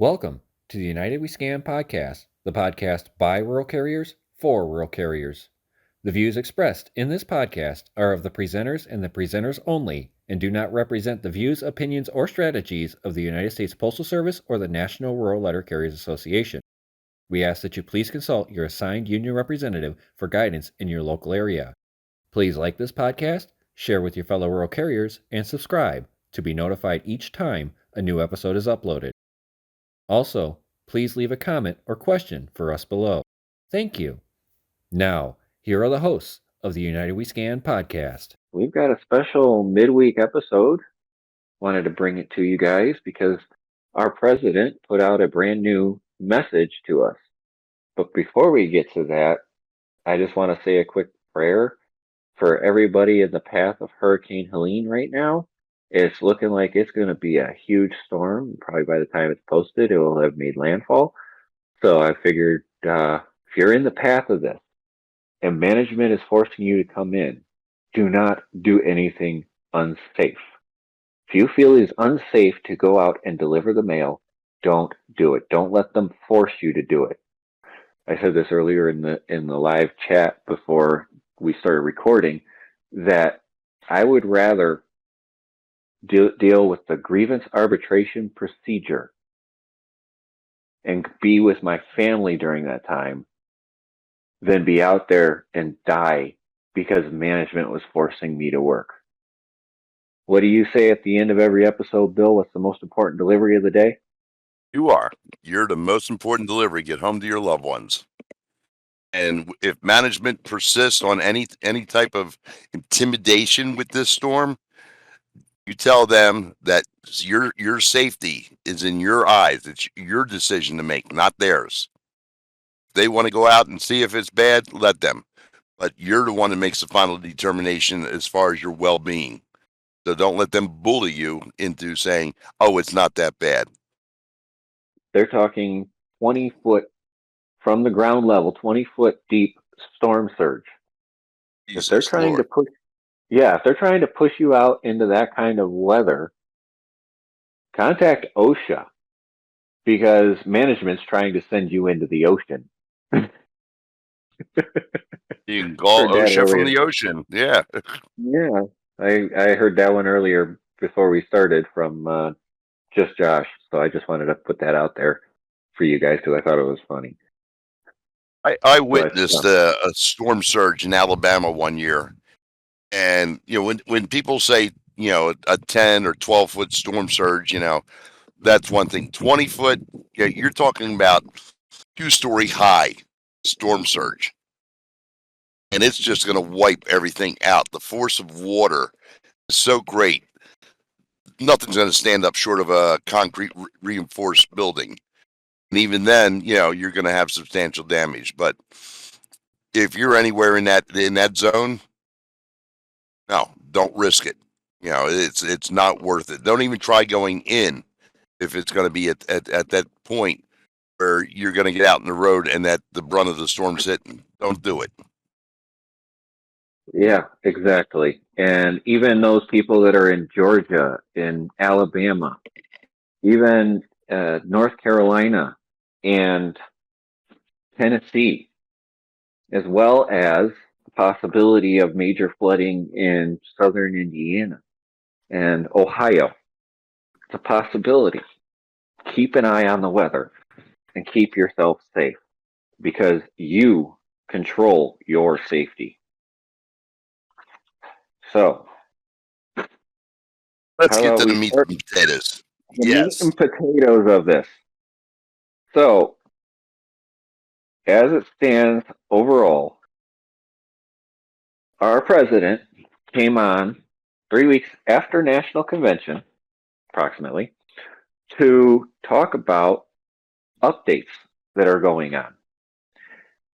Welcome to the United We Scan podcast, the podcast by rural carriers for rural carriers. The views expressed in this podcast are of the presenters and the presenters only and do not represent the views, opinions, or strategies of the United States Postal Service or the National Rural Letter Carriers Association. We ask that you please consult your assigned union representative for guidance in your local area. Please like this podcast, share with your fellow rural carriers, and subscribe to be notified each time a new episode is uploaded. Also, please leave a comment or question for us below. Thank you. Now, here are the hosts of the United We Scan podcast. We've got a special midweek episode. Wanted to bring it to you guys because our president put out a brand new message to us. But before we get to that, I just want to say a quick prayer for everybody in the path of Hurricane Helene right now. It's looking like it's going to be a huge storm. Probably by the time it's posted, it will have made landfall. So I figured if you're in the path of this and management is forcing you to come in, do not do anything unsafe. If you feel it is unsafe to go out and deliver the mail, don't do it. Don't let them force you to do it. I said this earlier in the live chat before we started recording that I would rather deal with the grievance arbitration procedure and be with my family during that time than be out there and die because management was forcing me to work. What do you say at the end of every episode, Bill? What's the most important delivery of the day? You are. You're the most important delivery. Get home to your loved ones. And if management persists on any type of intimidation with this storm, you tell them that your safety is in your eyes. It's your decision to make, not theirs. If they want to go out and see if it's bad, let them. But you're the one that makes the final determination as far as your well-being. So don't let them bully you into saying, oh, it's not that bad. They're talking 20 foot from the ground level, 20 foot deep storm surge. Jesus If they're trying Lord. if they're trying to push you out into that kind of weather, contact OSHA because management's trying to send you into the ocean. You can call OSHA from the ocean. Yeah. Yeah. I heard that one earlier before we started from just Josh. So I just wanted to put that out there for you guys because I thought it was funny. I witnessed a storm surge in Alabama one year. And, when people say, a 10 or 12 foot storm surge, that's one thing. 20 foot, you're talking about 2-story high storm surge. And it's just going to wipe everything out. The force of water is so great. Nothing's going to stand up short of a concrete reinforced building. And even then, you're going to have substantial damage. But if you're anywhere in that zone, no, don't risk it. It's not worth it. Don't even try going in if it's going to be at that point where you're going to get out in the road and that the brunt of the storm's hitting. Don't do it. Yeah, exactly. And even those people that are in Georgia, in Alabama, even North Carolina and Tennessee, as well as the possibility of major flooding in southern Indiana and Ohio. It's a possibility. Keep an eye on the weather and keep yourself safe because you control your safety. So, let's get to the meat and potatoes. The meat and potatoes of this. So, as it stands overall, our president came on 3 weeks after National Convention, approximately, to talk about updates that are going on.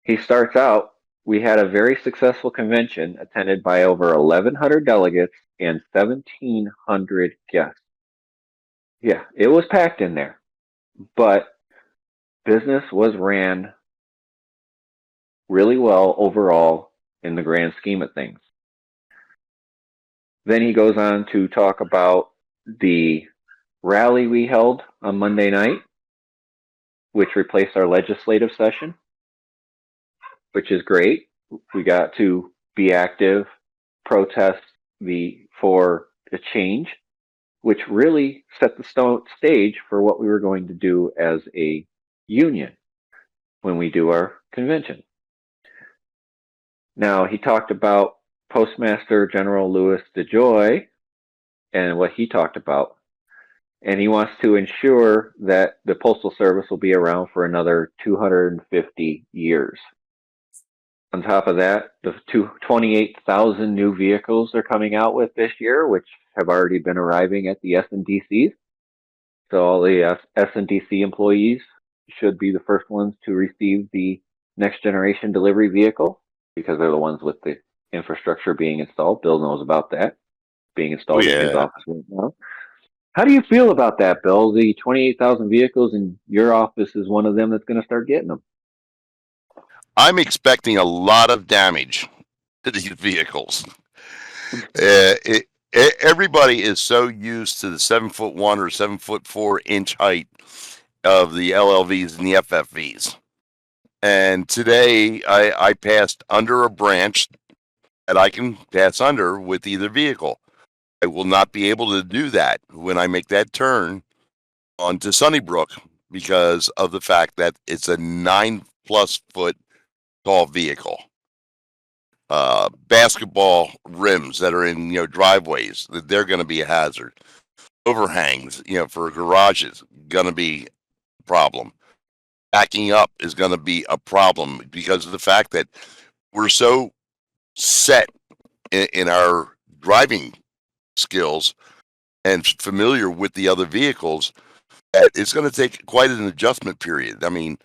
He starts out, we had a very successful convention attended by over 1,100 delegates and 1,700 guests. Yeah, it was packed in there, but business was ran really well overall in the grand scheme of things. Then he goes on to talk about the rally we held on Monday night which replaced our legislative session, which is great. We got to be active, protest for a change, which really set the stage for what we were going to do as a union when we do our convention. Now, he talked about Postmaster General Louis DeJoy and what he talked about. And he wants to ensure that the Postal Service will be around for another 250 years. On top of that, the 28,000 new vehicles they're coming out with this year, which have already been arriving at the SNDCs. So all the SNDC employees should be the first ones to receive the next generation delivery vehicle because they're the ones with the infrastructure being installed. Bill knows about that being installed in his office right now. How do you feel about that, Bill? The 28,000 vehicles in your office is one of them that's going to start getting them. I'm expecting a lot of damage to these vehicles. Everybody is so used to the 7'1" or 7'4" height of the LLVs and the FFVs. And today I passed under a branch that I can pass under with either vehicle. I will not be able to do that when I make that turn onto Sunnybrook because of the fact that it's a 9+ foot tall vehicle. Basketball rims that are in driveways, they're going to be a hazard. Overhangs, for garages, going to be a problem. Backing up is going to be a problem because of the fact that we're so set in our driving skills and familiar with the other vehicles that it's going to take quite an adjustment period. I mean,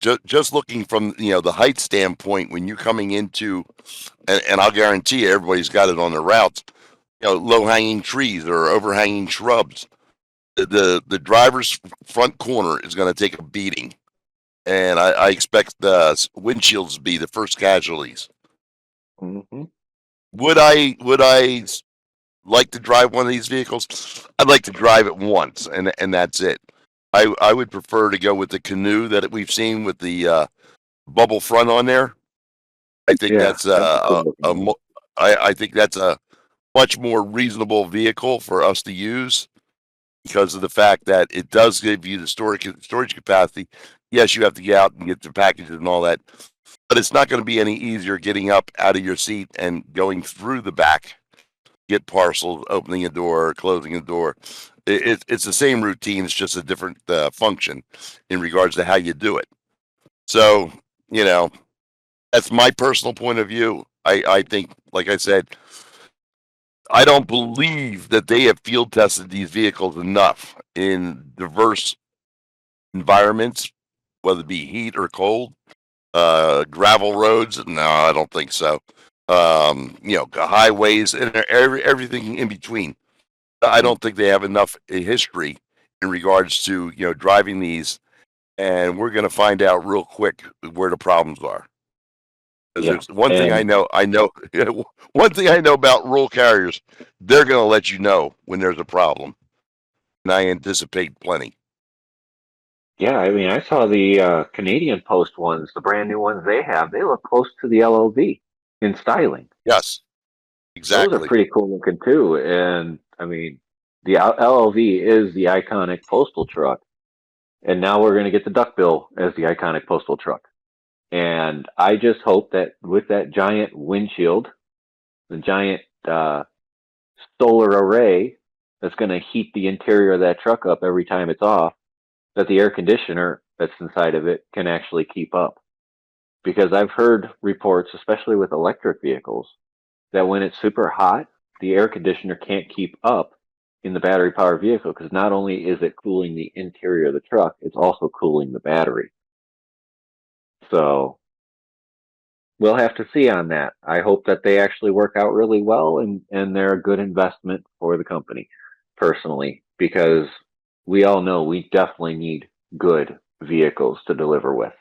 just looking from the height standpoint, when you're coming into, and I'll guarantee you, everybody's got it on their routes. Low hanging trees or overhanging shrubs. The driver's front corner is going to take a beating, and I expect the windshields to be the first casualties. Mm-hmm. Would I like to drive one of these vehicles? I'd like to drive it once, and that's it. I would prefer to go with the Canoe that we've seen with the bubble front on there. I think I think that's a much more reasonable vehicle for us to use because of the fact that it does give you the storage capacity. Yes, you have to get out and get the packages and all that, but it's not going to be any easier getting up out of your seat and going through the back, get parcels, opening a door, closing a door. It's the same routine. It's just a different function in regards to how you do it. So, that's my personal point of view. I think, like I said, I don't believe that they have field tested these vehicles enough in diverse environments, whether it be heat or cold, gravel roads. No, I don't think so. Highways and everything in between. I don't think they have enough history in regards to driving these, and we're going to find out real quick where the problems are. There's one thing I know. One thing I know about rural carriers, they're going to let you know when there's a problem, and I anticipate plenty. Yeah, I mean, I saw the Canadian Post ones, the brand new ones they have. They look close to the LLV in styling. Yes, exactly. Those are pretty cool looking too. And I mean, the LLV is the iconic postal truck, and now we're going to get the duckbill as the iconic postal truck. And I just hope that with that giant windshield, the giant solar array that's going to heat the interior of that truck up every time it's off, that the air conditioner that's inside of it can actually keep up. Because I've heard reports, especially with electric vehicles, that when it's super hot, the air conditioner can't keep up in the battery powered vehicle because not only is it cooling the interior of the truck, it's also cooling the battery. So we'll have to see on that. I hope that they actually work out really well and they're a good investment for the company, personally, because we all know we definitely need good vehicles to deliver with.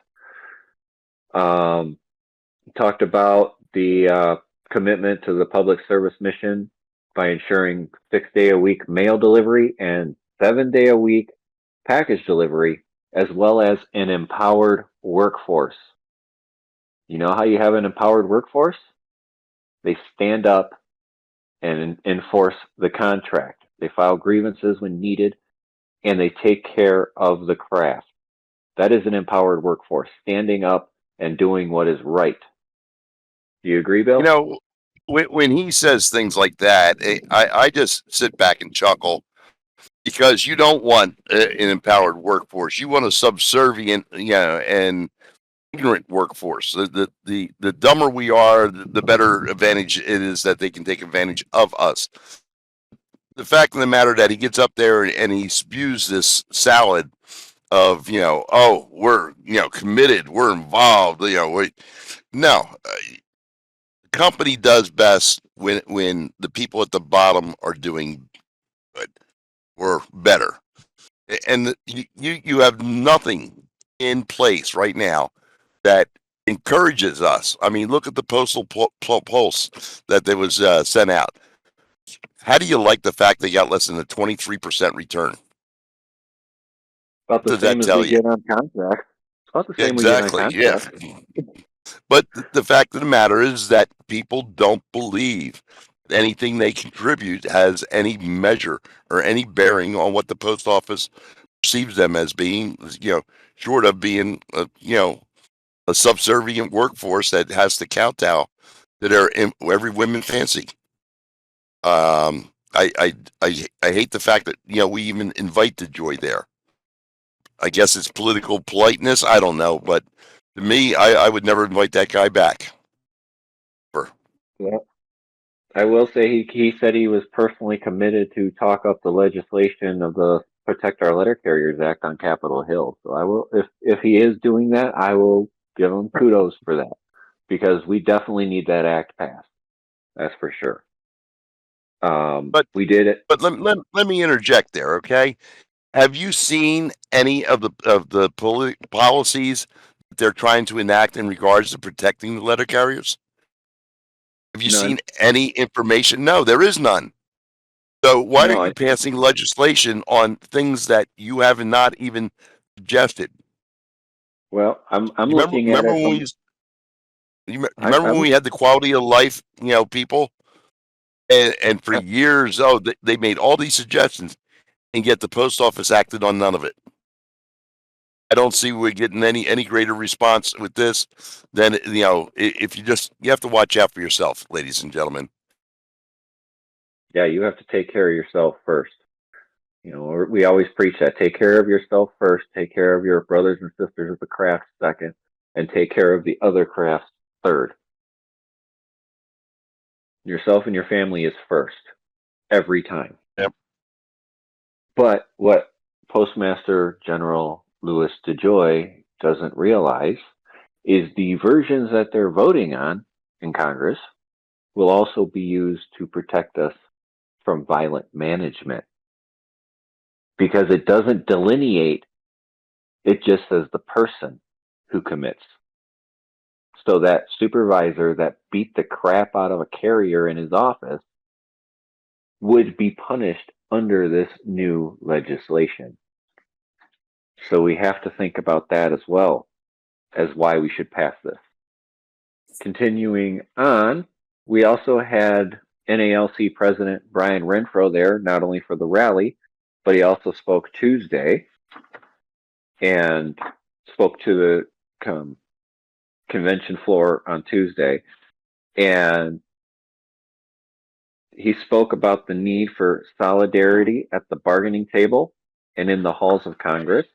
Talked about the commitment to the public service mission by ensuring 6-day-a-week mail delivery and 7-day-a-week package delivery as well as an empowered workforce. You know how you have an empowered workforce? They stand up and enforce the contract. They file grievances when needed, and they take care of the craft. That is an empowered workforce, standing up and doing what is right. Do you agree, You Bill? know, when he says things like that, I just sit back and chuckle because you don't want an empowered workforce. You want a subservient, and ignorant workforce. The dumber we are, the better advantage it is that they can take advantage of us. The fact of the matter that he gets up there and he spews this salad of, oh, we're, committed, we're involved, no, the company does best when the people at the bottom are doing good or better. And you have nothing in place right now that encourages us. I mean, look at the postal pulse that was sent out. How do you like the fact they got less than a 23% return? About What the does same that as tell we you? get on contract. It's about the same we get on Exactly. Yeah. contract. But the fact of the matter is that people don't believe anything they contribute has any measure or any bearing on what the post office perceives them as being, short of being, a subservient workforce that has to kowtow to every women fancy. I hate the fact that we even invite the joy there. I guess it's political politeness. I don't know, but to me, I would never invite that guy back. Yeah. I will say he said he was personally committed to talk up the legislation of the Protect Our Letter Carriers Act on Capitol Hill. So I will, if he is doing that, I will give him kudos for that because we definitely need that act passed. That's for sure. But We did it. but let me interject there, okay? Have you seen any of the policies that they're trying to enact in regards to protecting the letter carriers? Have you None. seen any information? No, there is none. So why are No, you passing legislation on things that you have not even suggested? well, I'm You remember looking at remember it when we from. used, you remember when I'm we had the quality of life, people, and for years, they made all these suggestions, and yet the post office acted on none of it. I don't see we're getting any greater response with this than if you have to watch out for yourself, ladies and gentlemen. Yeah, you have to take care of yourself first. You know, we always preach that. Take care of yourself first. Take care of your brothers and sisters of the craft second, and take care of the other crafts third. Yourself and your family is first every time. Yep. But what Postmaster General Louis DeJoy doesn't realize is the versions that they're voting on in Congress will also be used to protect us from violent management because it doesn't delineate, it just says the person who commits. So that supervisor that beat the crap out of a carrier in his office would be punished under this new legislation. So we have to think about that as well as why we should pass this. Continuing on, we also had NALC President Brian Renfro there, not only for the rally, but he also spoke Tuesday and spoke to the convention floor on Tuesday. And he spoke about the need for solidarity at the bargaining table and in the halls of Congress.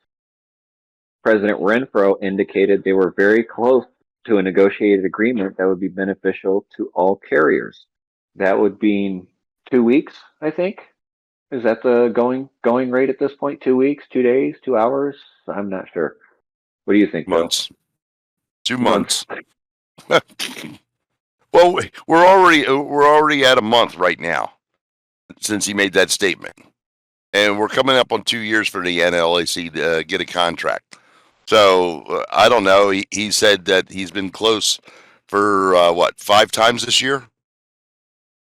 President Renfro indicated they were very close to a negotiated agreement that would be beneficial to all carriers. That would be 2 weeks, I think. Is that the going rate at this point? 2 weeks, 2 days, 2 hours? I'm not sure. What do you think, Bill? Months, 2 months. Well, we're already at a month right now since he made that statement, and we're coming up on 2 years for the NLAC to get a contract. So I don't know. He said that he's been close for 5 times this year.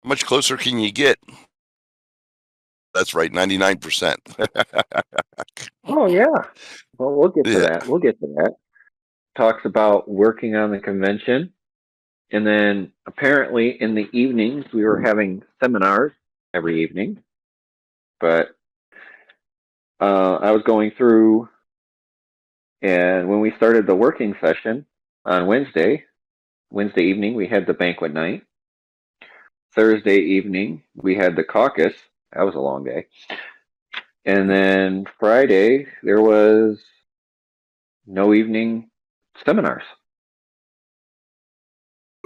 How much closer can you get? That's right, 99%. Oh yeah. Well, we'll get to Yeah. that. We'll get to that. Talks about working on the convention. And then apparently in the evenings, we were having seminars every evening. But I was going through, and when we started the working session on Wednesday evening, we had the banquet night. Thursday evening, we had the caucus. That was a long day. And then Friday, there was no evening seminars.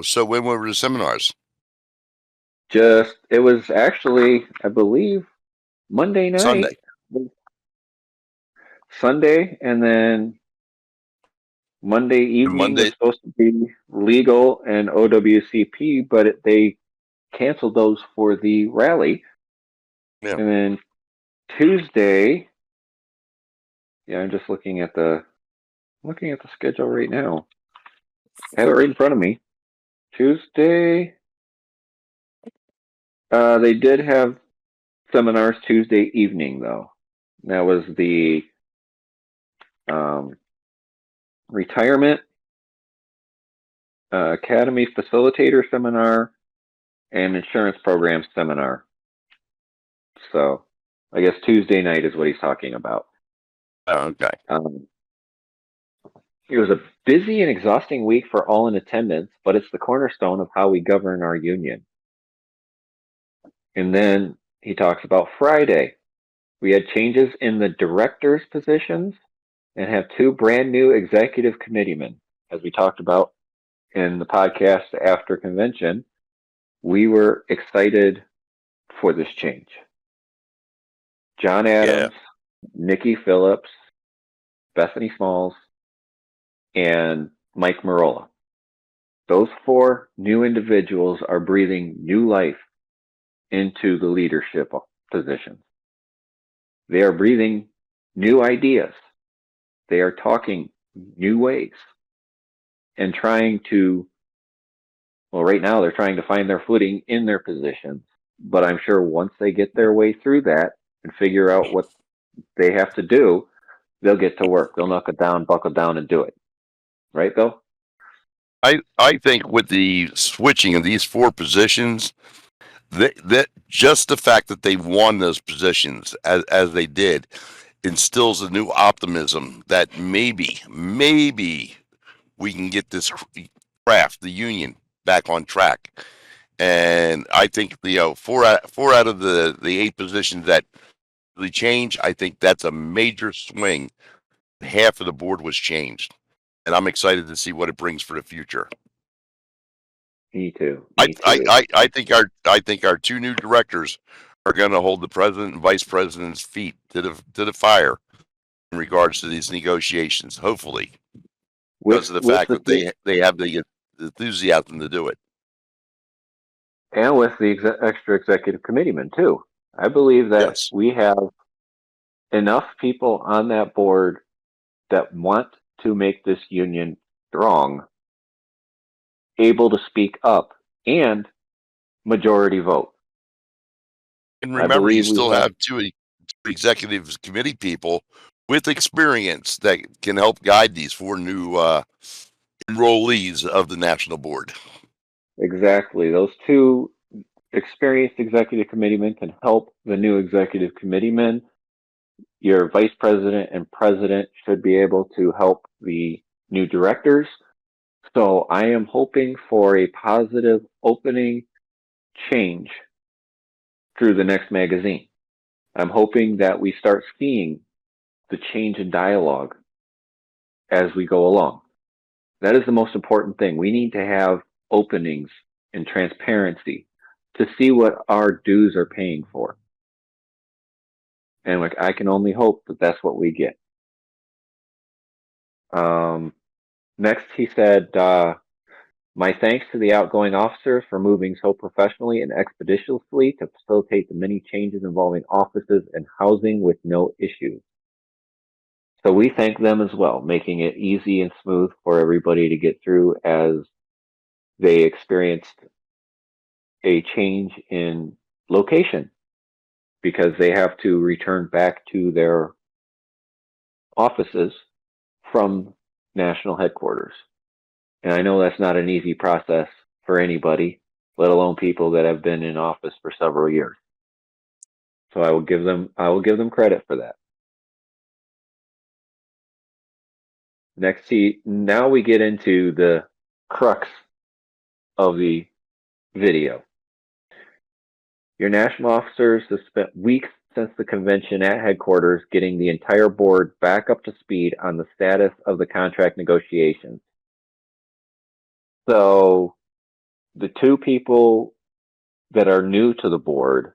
So when were the seminars? It was actually, I believe, Monday night, Sunday, and then Monday evening was Monday. supposed to be legal and OWCP, but they canceled those for the rally. Yeah. And then Tuesday, yeah, I'm just looking at the schedule right now. I have it right in front of me. Tuesday, they did have seminars Tuesday evening, though. That was the retirement academy facilitator seminar and insurance program seminar. So I guess Tuesday night is what he's talking about. Oh, okay. It was a busy and exhausting week for all in attendance, but it's the cornerstone of how we govern our union. And then he talks about Friday. We had changes in the directors' positions and have 2 brand new executive committeemen. As we talked about in the podcast after convention, we were excited for this change. John Adams, Nikki Phillips, Bethany Smalls, and Mike Marola. Those 4 new individuals are breathing new life into the leadership positions. They are breathing new ideas. They are talking new ways and trying to, well, right now they're trying to find their footing in their positions. But I'm sure once they get their way through that and figure out what they have to do, they'll get to work. They'll knock it down, buckle down, and do it. Right, Bill? I think with the switching of these 4 positions, that just the fact that they won those positions as they did instills a new optimism that maybe we can get this craft, the union, back on track. And I think 4 out of the 8 positions that really change, I think that's a major swing. Half of the board was changed, and I'm excited to see what it brings for the future. Me too. I think our 2 new directors are going to hold the president and vice president's feet to the fire in regards to these negotiations. Hopefully, because of the fact that they have the enthusiasm to do it, and with the extra executive committeemen too. I believe that we have enough people on that board that want to make this union strong, able to speak up, and majority vote. And remember, you still have 2 executive committee people with experience that can help guide these 4 new enrollees of the national board. Exactly. Those 2 experienced executive committeemen can help the new executive committeemen. Your vice president and president should be able to help the new directors. So I am hoping for a positive opening change through the next magazine. I'm hoping that we start seeing the change in dialogue as we go along. That is the most important thing. We need to have openings and transparency to see what our dues are paying for. And I can only hope that that's what we get. Next, he said, my thanks to the outgoing officers for moving so professionally and expeditiously to facilitate the many changes involving offices and housing with no issues. So we thank them as well, making it easy and smooth for everybody to get through as they experienced a change in location. because they have to return back to their offices from national headquarters. And I know that's not an easy process for anybody, let alone people that have been in office for several years. So I will give them credit for that. Now we get into the crux of the video. Your national officers have spent weeks since the convention at headquarters getting the entire board back up to speed on the status of the contract negotiations. So the two people that are new to the board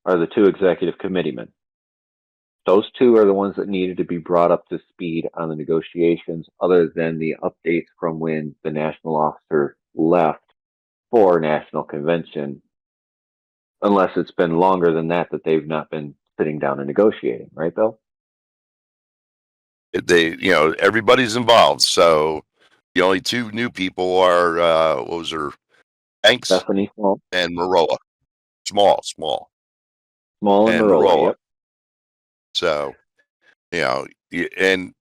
are the two executive committeemen. Those two are the ones that needed to be brought up to speed on the negotiations, other than the updates from when the national officer left for national convention, unless it's been longer than that they've not been sitting down and negotiating, right, Bill? Everybody's involved. So the only two new people are, what was her, Banks Stephanie Small and Marola. Small and and Marola. Yep. So, and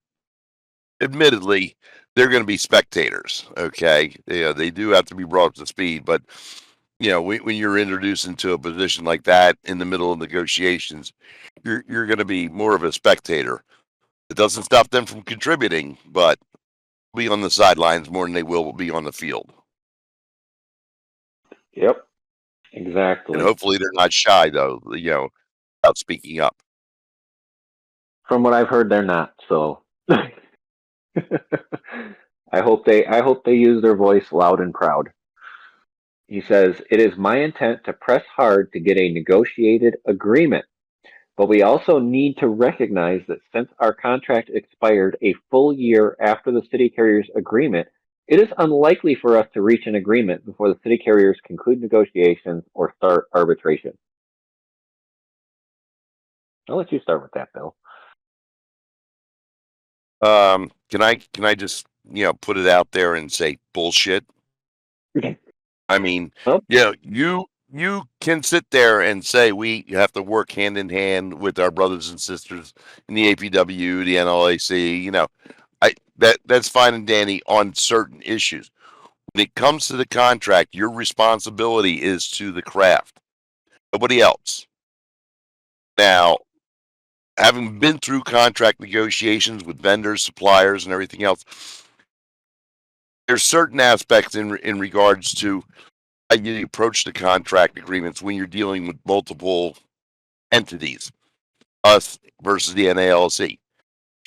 admittedly, they're going to be spectators. Okay. They do have to be brought up to speed, but when you're introduced into a position like that in the middle of negotiations, you're going to be more of a spectator. It doesn't stop them from contributing, but be on the sidelines more than they will be on the field. Yep. Exactly. And hopefully they're not shy, though, about speaking up. From what I've heard, they're not. So I hope they use their voice loud and proud. He says, "It is my intent to press hard to get a negotiated agreement, but we also need to recognize that since our contract expired a full year after the city carriers agreement, it is unlikely for us to reach an agreement before the city carriers conclude negotiations or start arbitration." I'll let you start with that, Bill. Can I just put it out there and say bullshit? I mean, you can sit there and say we have to work hand in hand with our brothers and sisters in the APW, the NLAC. That's fine and dandy on certain issues. When it comes to the contract, your responsibility is to the craft, nobody else. Now, having been through contract negotiations with vendors, suppliers, and everything else, there's certain aspects in regards to how you approach the contract agreements when you're dealing with multiple entities, us versus the NALC.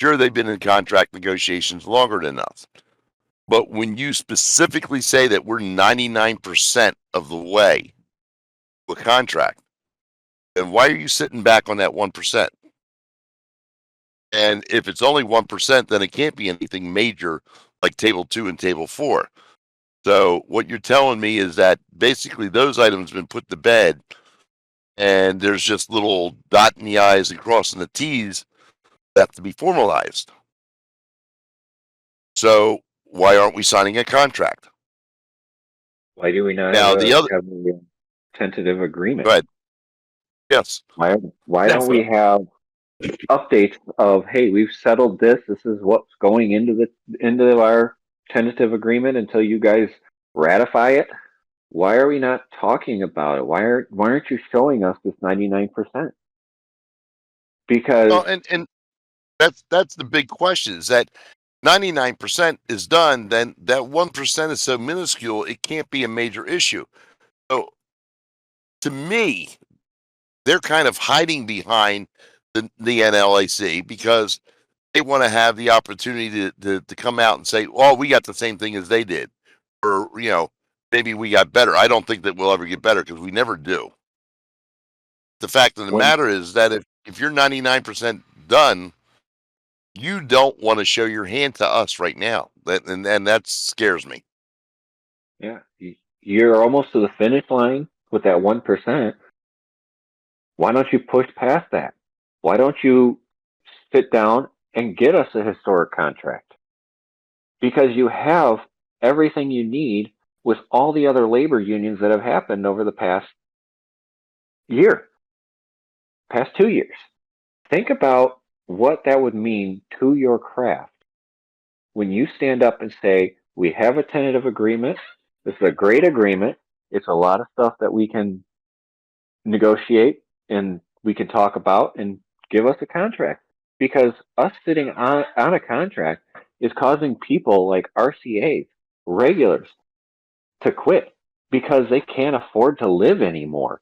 Sure, they've been in contract negotiations longer than us. But when you specifically say that we're 99% of the way to a contract, then why are you sitting back on that 1%? And if it's only 1%, then it can't be anything major like Table 2 and Table 4. So what you're telling me is that basically those items have been put to bed, and there's just little dotting the I's and crossing the T's that have to be formalized. So why aren't we signing a contract? Why do we not have a tentative agreement? Go ahead. Yes. Why don't we have updates of, hey, we've settled this. This is what's going into our tentative agreement until you guys ratify it. Why are we not talking about it? Why aren't you showing us this 99%? Because and that's the big question, is that 99% is done, then that 1% is so minuscule it can't be a major issue. So to me, they're kind of hiding behind the NLAC because they want to have the opportunity to come out and say, "Oh, we got the same thing as they did," or maybe we got better. I don't think that we'll ever get better because we never do. The fact of the matter is that if you're 99% done, you don't want to show your hand to us right now, and that scares me. Yeah, you're almost to the finish line with that 1%. Why don't you push past that? Why don't you sit down and get us a historic contract? Because you have everything you need with all the other labor unions that have happened over the past year. past 2 years. Think about what that would mean to your craft when you stand up and say, we have a tentative agreement. This is a great agreement. It's a lot of stuff that we can negotiate and we can talk about and give us a contract. Because us sitting on a contract is causing people like RCAs, regulars, to quit because they can't afford to live anymore.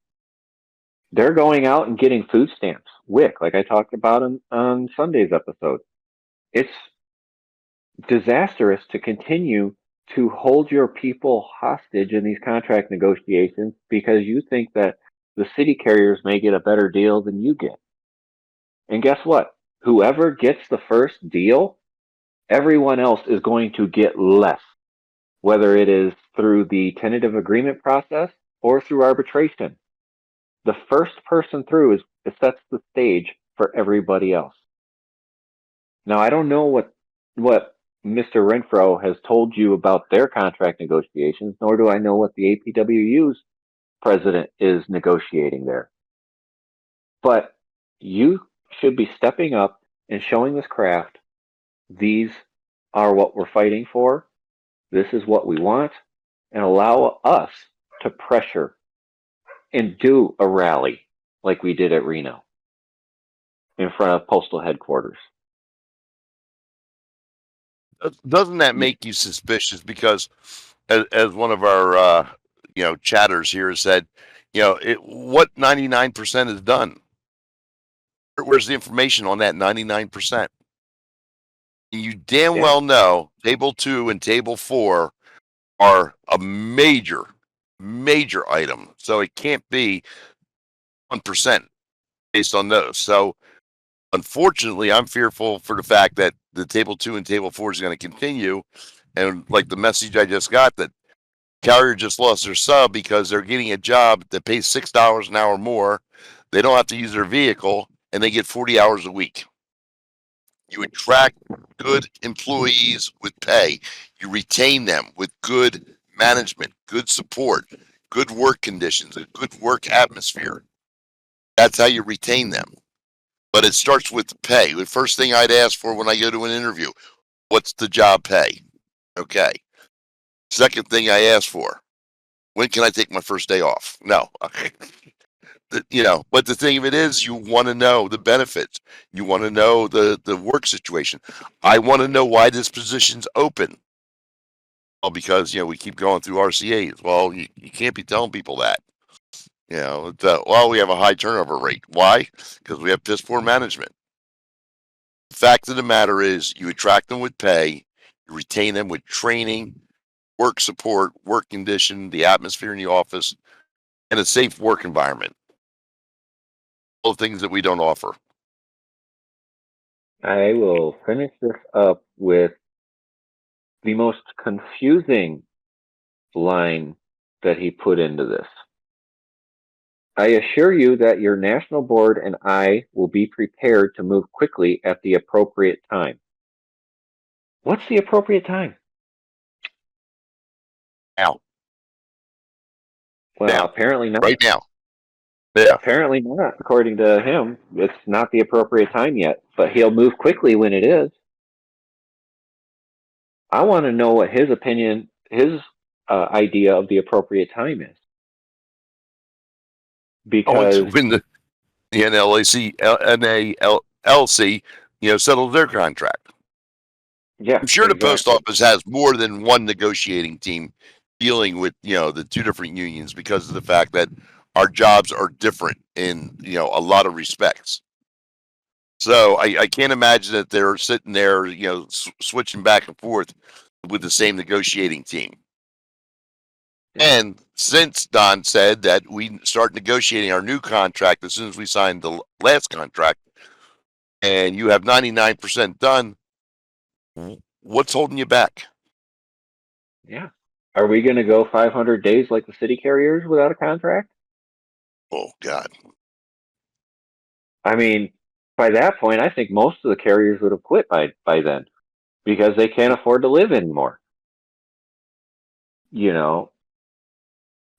They're going out and getting food stamps, WIC, like I talked about on Sunday's episode. It's disastrous to continue to hold your people hostage in these contract negotiations because you think that the city carriers may get a better deal than you get. And guess what? Whoever gets the first deal, everyone else is going to get less, whether it is through the tentative agreement process or through arbitration. The first person through sets the stage for everybody else. Now, I don't know what Mr. Renfro has told you about their contract negotiations, nor do I know what the APWU's president is negotiating there. But you should be stepping up and showing this craft, these are what we're fighting for, this is what we want, and allow us to pressure and do a rally like we did at Reno in front of postal headquarters. Doesn't that make you suspicious? Because as one of our chatters here said, what 99% is done? Where's the information on that 99%? You damn well know Table 2 and Table 4 are a major item, so it can't be 1% based on those. So unfortunately, I'm fearful for the fact that the Table 2 and Table 4 is going to continue. And like the message I just got, that carrier just lost their sub because they're getting a job that pays $6 an hour more. They don't have to use their vehicle, and they get 40 hours a week. You attract good employees with pay. You retain them with good management, good support, good work conditions, a good work atmosphere. That's how you retain them. But it starts with the pay. The first thing I'd ask for when I go to an interview, what's the job pay? Okay. Second thing I ask for, when can I take my first day off? No. But the thing of it is, you want to know the benefits. You want to know the work situation. I want to know why this position's open. Well, because, we keep going through RCAs. Well, you can't be telling people that. We have a high turnover rate. Why? Because we have piss poor management. The fact of the matter is, you attract them with pay, you retain them with training, work support, work condition, the atmosphere in the office, and a safe work environment. All the things that we don't offer. I will finish this up with the most confusing line that he put into this. I assure you that your national board and I will be prepared to move quickly at the appropriate time. What's the appropriate time? Now. Well, now. Apparently not. Right now. Yeah. Apparently not. According to him, it's not the appropriate time yet, but he'll move quickly when it is. I want to know what his opinion, his idea of the appropriate time is. Because when the NLC settles their contract. Yeah, I'm sure the post office has more than one negotiating team dealing with, the two different unions, because of the fact that our jobs are different in, a lot of respects. So I can't imagine that they're sitting there, switching back and forth with the same negotiating team. And since Don said that we start negotiating our new contract as soon as we signed the last contract, and you have 99% done, what's holding you back? Yeah. Are we going to go 500 days like the city carriers without a contract? Oh, God. I mean, by that point, I think most of the carriers would have quit by then because they can't afford to live anymore.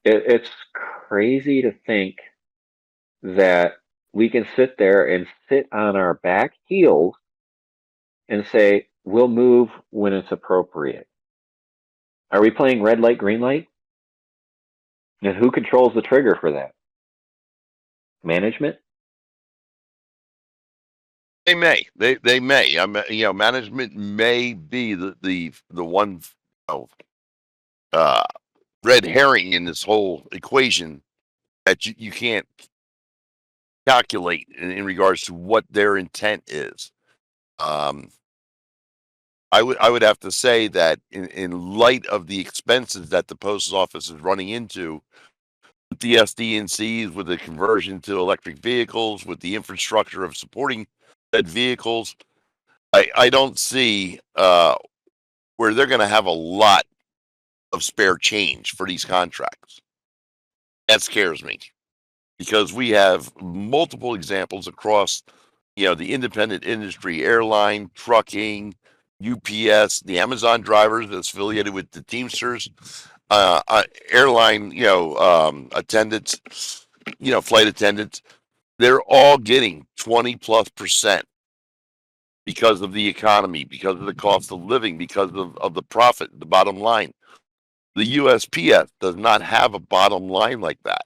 It's crazy to think that we can sit there and sit on our back heels and say, we'll move when it's appropriate. Are we playing red light, green light? And who controls the trigger for that? Management? They may. They may. Management may be the one, uh, red herring in this whole equation that you can't calculate in regards to what their intent is. Um, I would have to say that in light of the expenses that the post office is running into with the SDNCs, with the conversion to electric vehicles, with the infrastructure of supporting said vehicles, I don't see where they're going to have a lot of spare change for these contracts. That scares me because we have multiple examples across, the independent industry, airline, trucking, UPS, the Amazon drivers that's affiliated with the Teamsters, airline, attendants, flight attendants. They're all getting 20+% because of the economy, because of the cost of living, because of the profit, the bottom line. The USPS does not have a bottom line like that.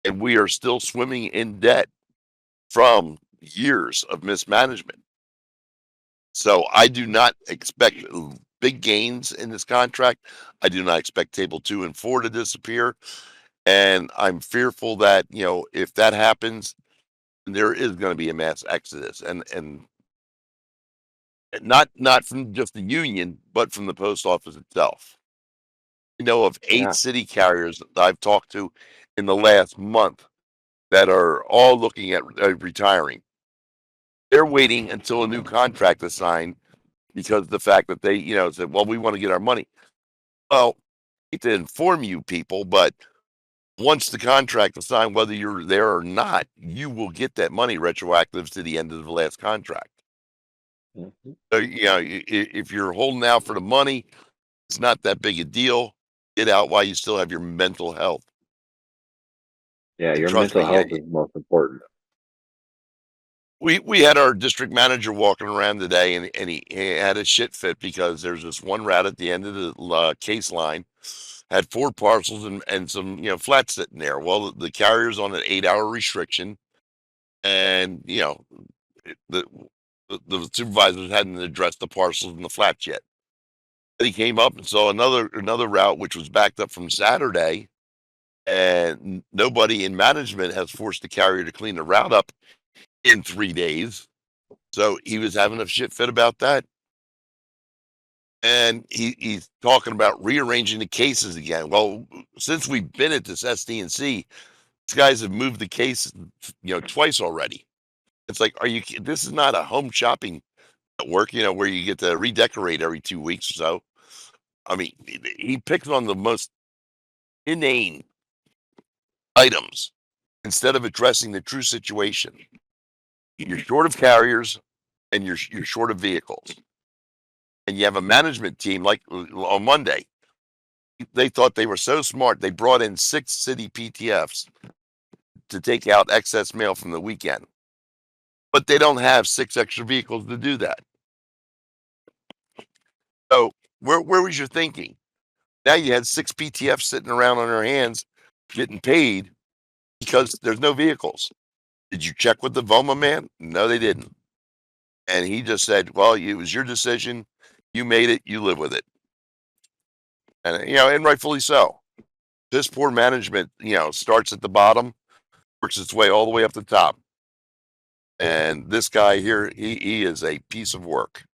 And we are still swimming in debt from years of mismanagement. So I do not expect big gains in this contract. I do not expect table 2 and 4 to disappear. And I'm fearful that, if that happens, there is going to be a mass exodus and not from just the union, but from the post office itself. I know of 8 Yeah. city carriers that I've talked to in the last month that are all looking at retiring. They're waiting until a new contract is signed because of the fact that they, said, well, we want to get our money. Well, I hate to inform you people, but once the contract is signed, whether you're there or not, you will get that money retroactive to the end of the last contract. Mm-hmm. So, if you're holding out for the money, it's not that big a deal. Get out while you still have your mental health. Yeah, And your trust mental me, health is most important. we had our district manager walking around today, and he had a shit fit because there's this one rat at the end of the case line had 4 parcels and some flats sitting there. Well, the carrier's on an 8-hour restriction, and the the supervisors hadn't addressed the parcels and the flats yet. He came up and saw another route which was backed up from Saturday, and nobody in management has forced the carrier to clean the route up in 3 days. So he was having a shit fit about that. And he's talking about rearranging the cases again. Well, since we've been at this SDNC, these guys have moved the case, twice already. It's like, this is not a home shopping network, where you get to redecorate every 2 weeks or so. I mean, he picks on the most inane items instead of addressing the true situation. You're short of carriers and you're short of vehicles. And you have a management team like on Monday. They thought they were so smart. They brought in 6 city PTFs to take out excess mail from the weekend. But they don't have 6 extra vehicles to do that. So where was your thinking? Now you had 6 PTFs sitting around on their hands getting paid because there's no vehicles. Did you check with the VOMA man? No, they didn't. And he just said, well, it was your decision. You made it. You live with it. And, and rightfully so. This poor management, starts at the bottom, works its way all the way up the top. And this guy here, he is a piece of work.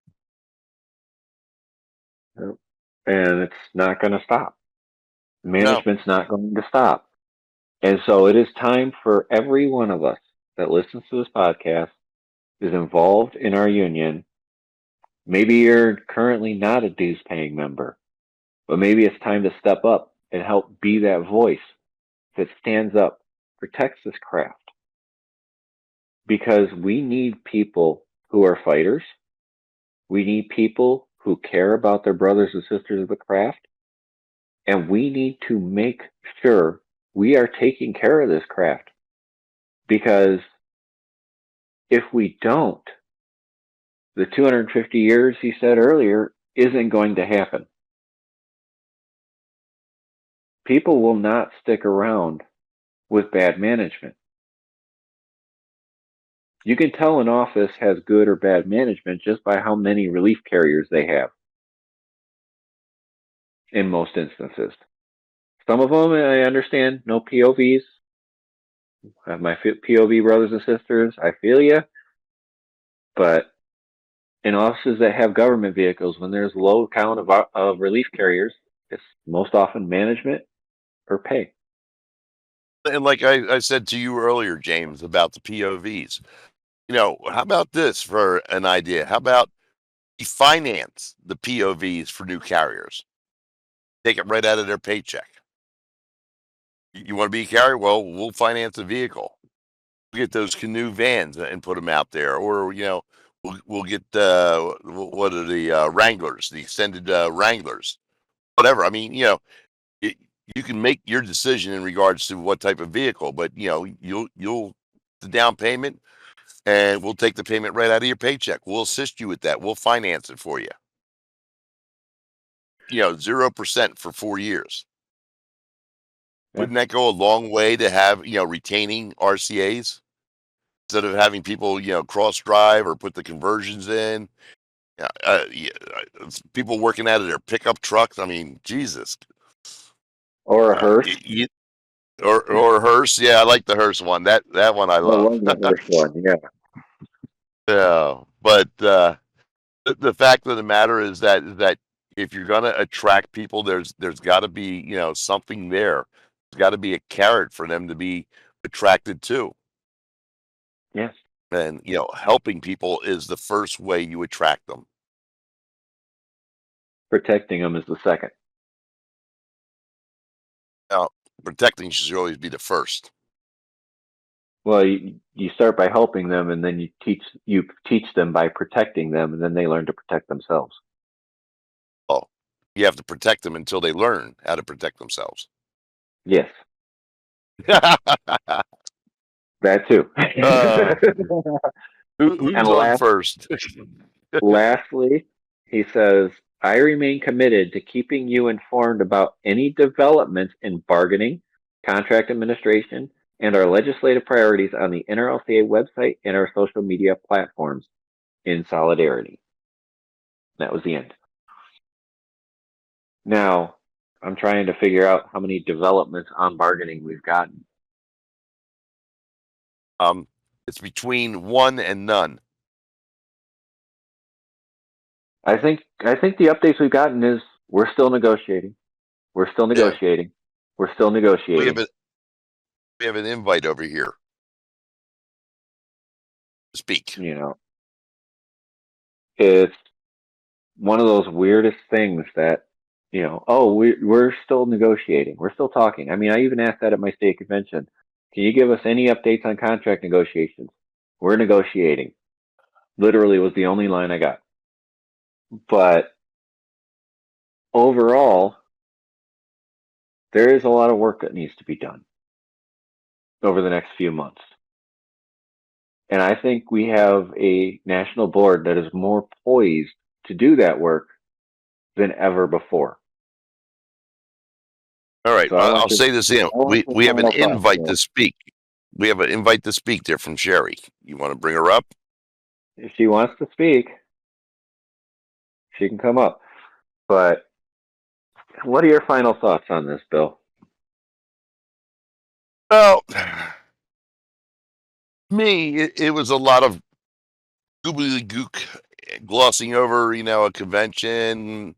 Yep. And it's not going to stop. Management's not going to stop. And so it is time for every one of us that listens to this podcast, is involved in our union. Maybe you're currently not a dues paying member, but maybe it's time to step up and help be that voice that stands up, protects this craft. Because we need people who are fighters. We need people who care about their brothers and sisters of the craft. And we need to make sure we are taking care of this craft Because if we don't, the 250 years he said earlier isn't going to happen. People will not stick around with bad management. You can tell an office has good or bad management just by how many relief carriers they have, in most instances. Some of them, I understand, no POVs. I have my POV brothers and sisters. I feel you. But in offices that have government vehicles, when there's low count of relief carriers, it's most often management or pay. And like I said to you earlier, James, about the POVs, how about this for an idea? How about you finance the POVs for new carriers? Take it right out of their paycheck. You want to be a carrier? Well, we'll finance a vehicle. We'll get those canoe vans and put them out there, or we'll get what are the Wranglers, the extended Wranglers, whatever. I mean, you can make your decision in regards to what type of vehicle, but you'll the down payment, and we'll take the payment right out of your paycheck. We'll assist you with that. We'll finance it for you. 0% for 4 years. Yeah. Wouldn't that go a long way to have, retaining RCAs instead of having people, cross drive or put the conversions in? People working out of their pickup trucks. I mean, Jesus. Or a hearse. Or a hearse. Yeah, I like the hearse one. That one I I love. love the hearse one. Yeah. Yeah, but the fact of the matter is that if you're going to attract people, there's got to be something there. There's got to be a carrot for them to be attracted to, Yes. and helping people is the first way you attract them. Protecting them is the second. Now, protecting should always be the first. Well, you start by helping them, and then you teach them by protecting them, and then they learn to protect themselves. Oh, you have to protect them until they learn how to protect themselves. Yes. That too. Who's And on first? Lastly, he says, I remain committed to keeping you informed about any developments in bargaining, contract administration, and our legislative priorities on the NRLCA website and our social media platforms. In solidarity. That was the end. Now, I'm trying to figure out how many developments on bargaining we've gotten. It's between 1 and none. I think the updates we've gotten is we're still negotiating. We're still negotiating. Yeah. We're still negotiating. We have an invite over here. Speak. It's one of those weirdest things that, we're still negotiating. We're still talking. I mean, I even asked that at my state convention. Can you give us any updates on contract negotiations? We're negotiating. Literally was the only line I got. But overall, there is a lot of work that needs to be done over the next few months. And I think we have a national board that is more poised to do that work than ever before. All right, so I'll say this in. We have an invite to speak. We have an invite to speak there from Sherry. You want to bring her up? If she wants to speak, she can come up. But what are your final thoughts on this, Bill? Well, me, it was a lot of gobbledygook, glossing over, a convention,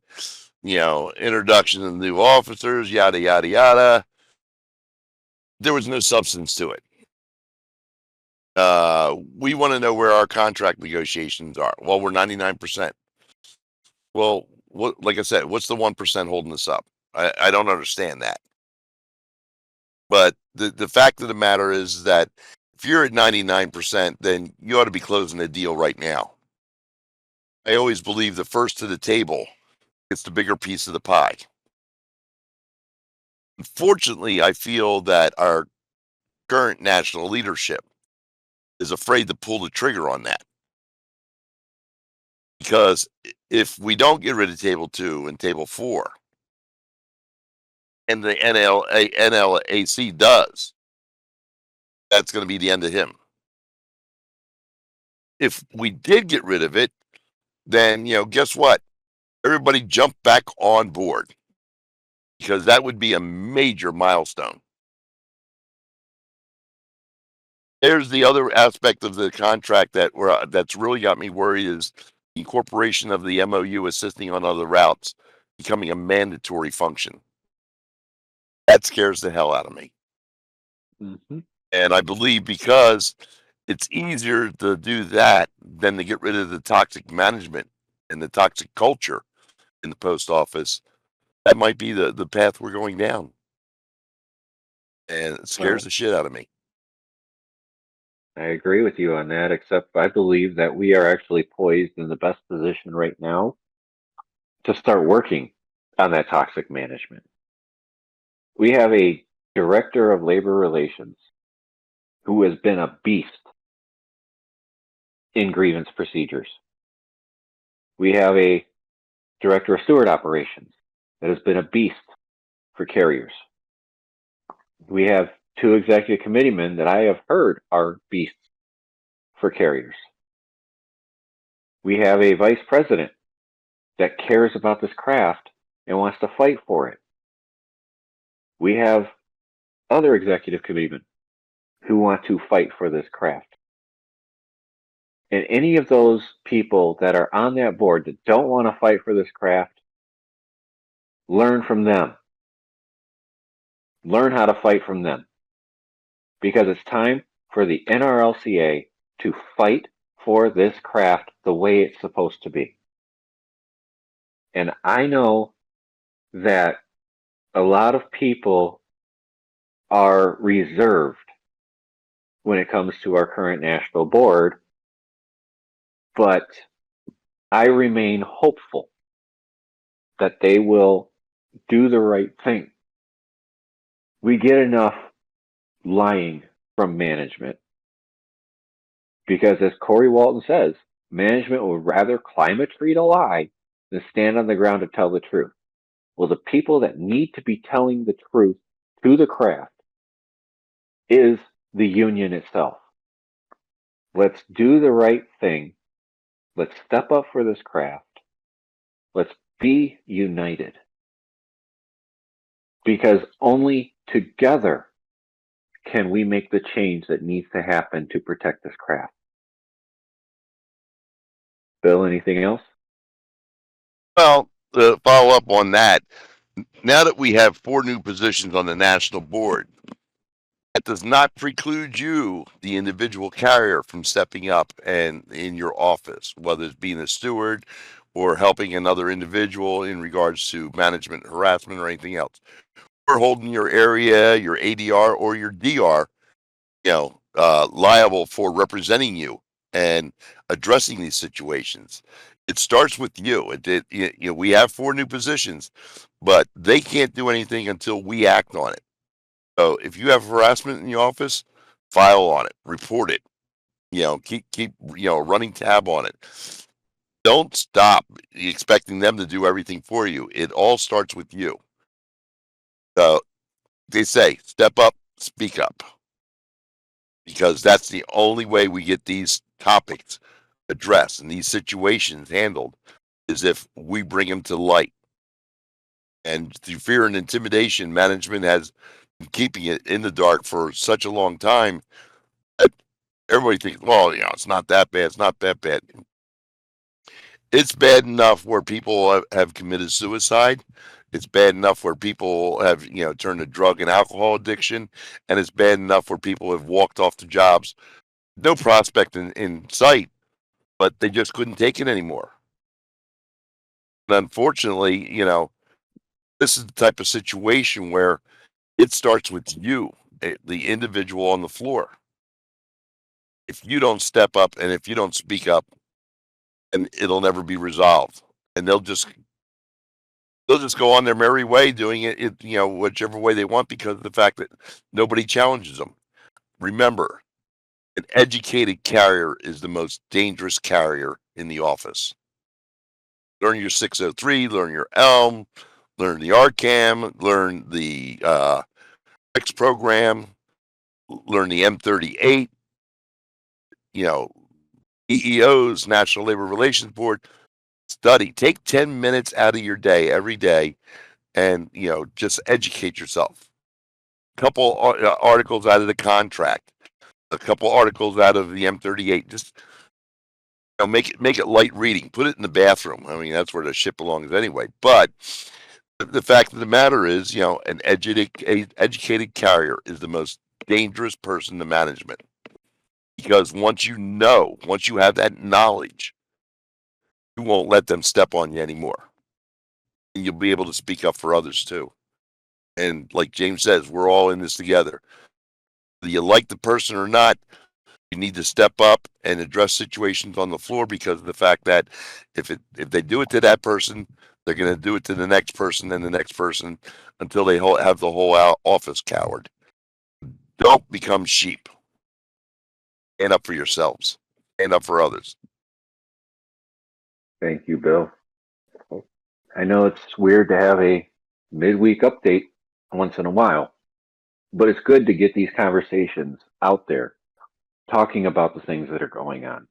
introduction of new officers, yada, yada, yada. There was no substance to it. We want to know where our contract negotiations are. Well, we're 99%. Well, like I said, what's the 1% holding us up? I don't understand that. But the fact of the matter is that if you're at 99%, then you ought to be closing a deal right now. I always believe the first to the table gets the bigger piece of the pie. Unfortunately, I feel that our current national leadership is afraid to pull the trigger on that. Because if we don't get rid of Table 2 and Table 4, and the NLAC does, that's going to be the end of him. If we did get rid of it, then, guess what? Everybody jump back on board, because that would be a major milestone. There's the other aspect of the contract that's really got me worried is the incorporation of the MOU assisting on other routes becoming a mandatory function. That scares the hell out of me. Mm-hmm. And I believe because it's easier to do that than to get rid of the toxic management and the toxic culture in the post office, that might be the path we're going down. And it scares the shit out of me. I agree with you on that, except I believe that we are actually poised in the best position right now to start working on that toxic management. We have a director of labor relations who has been a beast in grievance procedures. We have a director of steward operations that has been a beast for carriers. We have 2 executive committeemen that I have heard are beasts for carriers. We have a vice president that cares about this craft and wants to fight for it. We have other executive committeemen who want to fight for this craft. And any of those people that are on that board that don't want to fight for this craft, learn from them. Learn how to fight from them. Because it's time for the NRLCA to fight for this craft the way it's supposed to be. And I know that a lot of people are reserved when it comes to our current national board, but I remain hopeful that they will do the right thing. We get enough lying from management because, as Corey Walton says, management would rather climb a tree to lie than stand on the ground to tell the truth. Well, the people that need to be telling the truth to the craft is the union itself. Let's do the right thing. Let's step up for this craft. Let's be united. Because only together can we make the change that needs to happen to protect this craft. Bill, anything else? Well, to follow up on that, now that we have 4 new positions on the national board, that does not preclude you, the individual carrier, from stepping up and in your office, whether it's being a steward or helping another individual in regards to management harassment or anything else, or holding your area, your ADR, or your DR, liable for representing you and addressing these situations. It starts with you. We have 4 new positions, but they can't do anything until we act on it. So if you have harassment in your office, file on it, report it. Keep running tab on it. Don't stop expecting them to do everything for you. It all starts with you. So they say, step up, speak up, because that's the only way we get these topics addressed and these situations handled, is if we bring them to light. And through fear and intimidation, management has been keeping it in the dark for such a long time that everybody thinks, well, it's not that bad. It's not that bad. It's bad enough where people have committed suicide. It's bad enough where people have, turned to drug and alcohol addiction. And it's bad enough where people have walked off the jobs, no prospect in sight, but they just couldn't take it anymore. And unfortunately, this is the type of situation where it starts with you, the individual on the floor. If you don't step up and if you don't speak up, and it'll never be resolved, and they'll just go on their merry way doing it, whichever way they want, because of the fact that nobody challenges them. Remember, An educated carrier is the most dangerous carrier in the office. Learn your 603, learn your Elm, learn the RCAM, learn the X program, learn the M38, EEOs, National Labor Relations Board. Study. Take 10 minutes out of your day every day and, just educate yourself. A couple articles out of the contract, a couple articles out of the M38. Just make it light reading. Put it in the bathroom. I mean, that's where the shit belongs anyway. But the fact of the matter is, an educated carrier is the most dangerous person to management, because once you have that knowledge, you won't let them step on you anymore, and you'll be able to speak up for others too. And like James says, we're all in this together. Whether you like the person or not, you need to step up and address situations on the floor, because of the fact that if they do it to that person, they're going to do it to the next person and the next person until they have the whole office cowered. Don't become sheep. Stand up for yourselves. Stand up for others. Thank you, Bill. I know it's weird to have a midweek update once in a while, but it's good to get these conversations out there, talking about the things that are going on,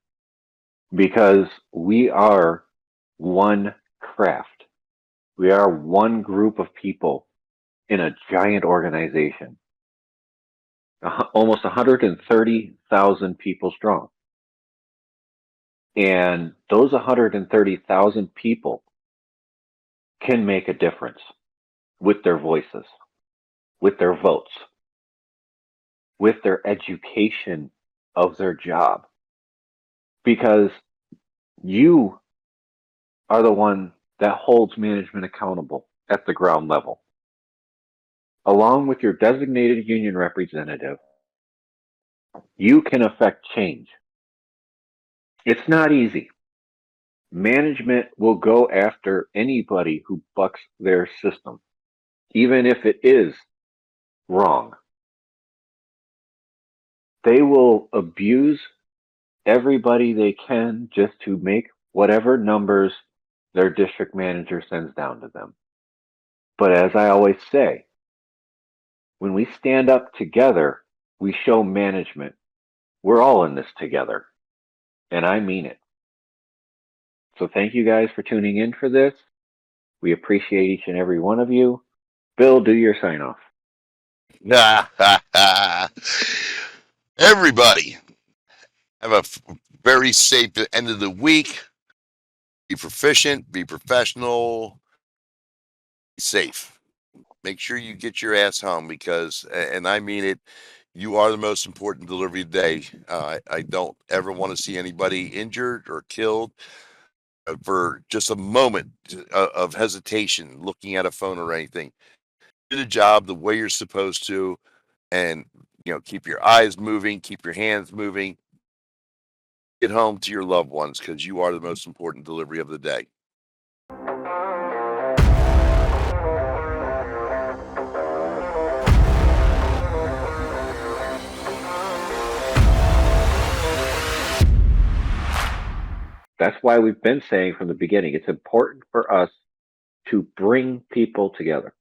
because we are one craft. We are one group of people in a giant organization, almost 130,000 people strong. And those 130,000 people can make a difference with their voices, with their votes, with their education of their job. Because you are the one that holds management accountable at the ground level. Along with your designated union representative, you can affect change. It's not easy. Management will go after anybody who bucks their system, even if it is wrong. They will abuse everybody they can just to make whatever numbers their district manager sends down to them. But as I always say, when we stand up together, we show management we're all in this together. And I mean it. So thank you guys for tuning in for this. We appreciate each and every one of you. Bill, do your sign off. Everybody, have a very safe end of the week. Be proficient, be professional, be safe. Make sure you get your ass home, because, and I mean it, you are the most important delivery of the day. I don't ever want to see anybody injured or killed for just a moment of hesitation looking at a phone or anything. Do the job the way you're supposed to, and keep your eyes moving, keep your hands moving. Get home to your loved ones, because you are the most important delivery of the day. That's why we've been saying from the beginning, it's important for us to bring people together.